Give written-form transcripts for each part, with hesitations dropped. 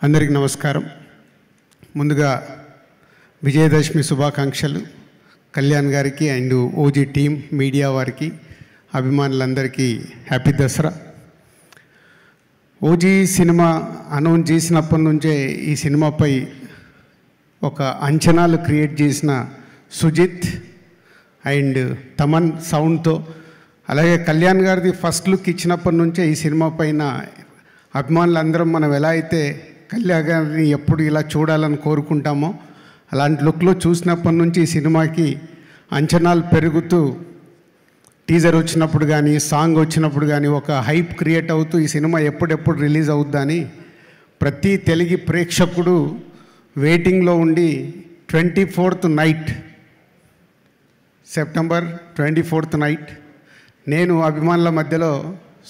అందరికీ నమస్కారం. ముందుగా విజయదశమి శుభాకాంక్షలు కళ్యాణ్ గారికి అండ్ ఓజీ టీం మీడియా వారికి అభిమానులందరికీ happy Dasara. OG cinema announce చేసినప్పటి నుంచే ఈ సినిమాపై ఒక అంచనాలు క్రియేట్ చేసిన సుజిత్ అండ్ తమన్ సౌండ్తో, అలాగే కళ్యాణ్ గారిది ఫస్ట్ లుక్ ఇచ్చినప్పటి నుంచే ఈ సినిమా పైన అభిమానులందరం మనం ఎలా అయితే కళ్యాణ్ గారిని ఎప్పుడు ఇలా చూడాలని కోరుకుంటామో అలాంటి లుక్లో చూసినప్పటి నుంచి ఈ సినిమాకి అంచనాలు పెరుగుతూ టీజర్ వచ్చినప్పుడు కానీ సాంగ్ వచ్చినప్పుడు కానీ ఒక హైప్ క్రియేట్ అవుతూ ఈ సినిమా ఎప్పుడెప్పుడు రిలీజ్ అవుద్దని ప్రతి తెలుగు ప్రేక్షకుడు వెయిటింగ్లో ఉండి 24th night, September 24th night నేను అభిమానుల మధ్యలో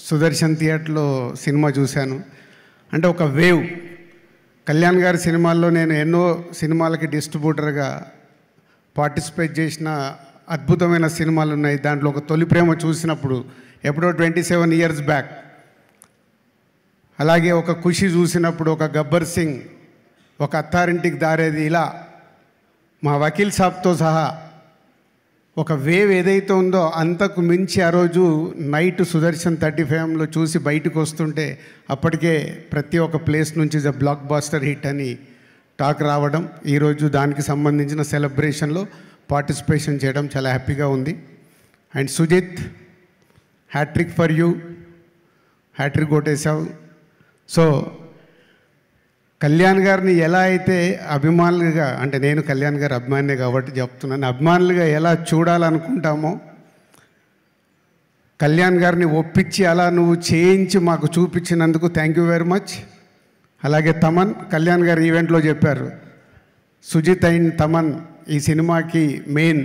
సుదర్శన్ థియేటర్లో సినిమా చూశాను. అంటే ఒక వేవ్. కళ్యాణ్ గారి సినిమాల్లో నేను ఎన్నో సినిమాలకి డిస్ట్రిబ్యూటర్గా పార్టిసిపేట్ చేసిన అద్భుతమైన సినిమాలు ఉన్నాయి. దాంట్లో ఒక తొలి ప్రేమ చూసినప్పుడు ఎప్పుడో 27 years బ్యాక్, అలాగే ఒక ఖుషి చూసినప్పుడు, ఒక గబ్బర్ సింగ్, ఒక అత్తారింటికి దారేది, ఇలా మా వకీల్ సాబ్తో సహా ఒక వేవ్ ఏదైతే ఉందో అంతకు మించి ఆ రోజు నైట్ సుదర్శన్ 35లో చూసి బయటకు వస్తుంటే అప్పటికే ప్రతి ఒక్క ప్లేస్ నుంచి బ్లాక్ బాస్టర్ హిట్ అని టాక్ రావడం, ఈరోజు దానికి సంబంధించిన సెలబ్రేషన్లో పార్టిసిపేషన్ చేయడం చాలా హ్యాపీగా ఉంది. And Sujeeth, hattrick for you, hattrick కొట్టేశావు. సో కళ్యాణ్ గారిని ఎలా అయితే అభిమానులుగా, అంటే నేను కళ్యాణ్ గారి అభిమానినే కాబట్టి చెప్తున్నాను, అభిమానులుగా ఎలా చూడాలనుకుంటామో కళ్యాణ్ గారిని ఒప్పించి అలా నువ్వు చేయించి మాకు చూపించినందుకు థ్యాంక్ యూ వెరీ మచ్. అలాగే తమన్, కళ్యాణ్ గారు ఈవెంట్లో చెప్పారు, సుజిత్ అండ్ తమన్ ఈ సినిమాకి మెయిన్.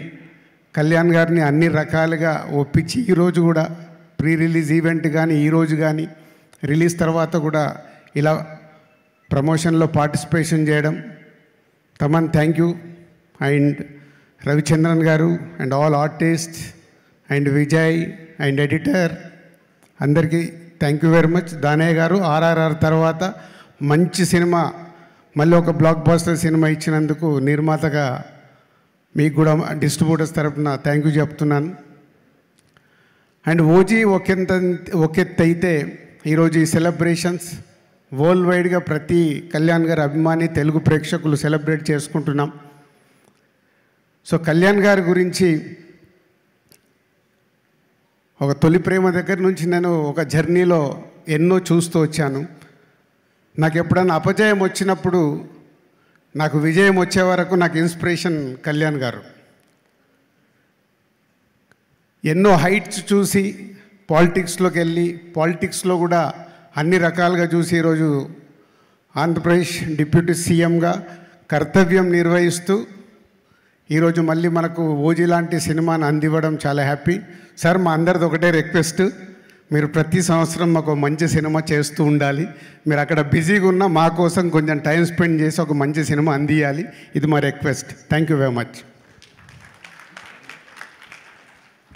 కళ్యాణ్ గారిని అన్ని రకాలుగా ఒప్పించి ఈరోజు కూడా ప్రీ రిలీజ్ ఈవెంట్ కానీ ఈరోజు కానీ రిలీజ్ తర్వాత కూడా ఇలా ప్రమోషన్లో పార్టిసిపేషన్ చేయడం. Thaman thank you. And Ravichandran గారు and all artist and Vijay and editor అందరికీ thank you very much. Danayya గారు RRR తర్వాత మంచి సినిమా, మళ్ళీ ఒక బ్లాక్ బాస్టర్ సినిమా ఇచ్చినందుకు నిర్మాతగా మీకు కూడా డిస్ట్రిబ్యూటర్స్ తరఫున థ్యాంక్ యూ చెప్తున్నాను. అండ్ ఓజీ ఒకెత్తు అయితే ఈరోజు ఈ సెలబ్రేషన్స్ వరల్డ్ వైడ్గా ప్రతి కళ్యాణ్ గారి అభిమాని తెలుగు ప్రేక్షకులు సెలబ్రేట్ చేసుకుంటున్నాం. సో కళ్యాణ్ గారి గురించి ఒక తొలి ప్రేమ దగ్గర నుంచి నేను ఒక జర్నీలో ఎన్నో చూస్తూ వచ్చాను. నాకు ఎప్పుడైనా అపజయం వచ్చినప్పుడు నాకు విజయం వచ్చే వరకు నాకు ఇన్స్పిరేషన్ కళ్యాణ్ గారు. ఎన్నో హైట్స్ చూసి పాలిటిక్స్లోకి వెళ్ళి పాలిటిక్స్లో కూడా అన్ని రకాలుగా చూసి ఈరోజు ఆంధ్రప్రదేశ్ డిప్యూటీ సీఎంగా కర్తవ్యం నిర్వహిస్తూ ఈరోజు మళ్ళీ మనకు ఓజీ లాంటి సినిమాను అందివ్వడం చాలా హ్యాపీ. సార్, మా అందరిది ఒకటే రిక్వెస్ట్, మీరు ప్రతి సంవత్సరం మాకు మంచి సినిమా చేస్తూ ఉండాలి. మీరు అక్కడ బిజీగా ఉన్నా మా కోసం కొంచెం టైం స్పెండ్ చేసి ఒక మంచి సినిమా అందియాలి. ఇది మా request. Thank you very much.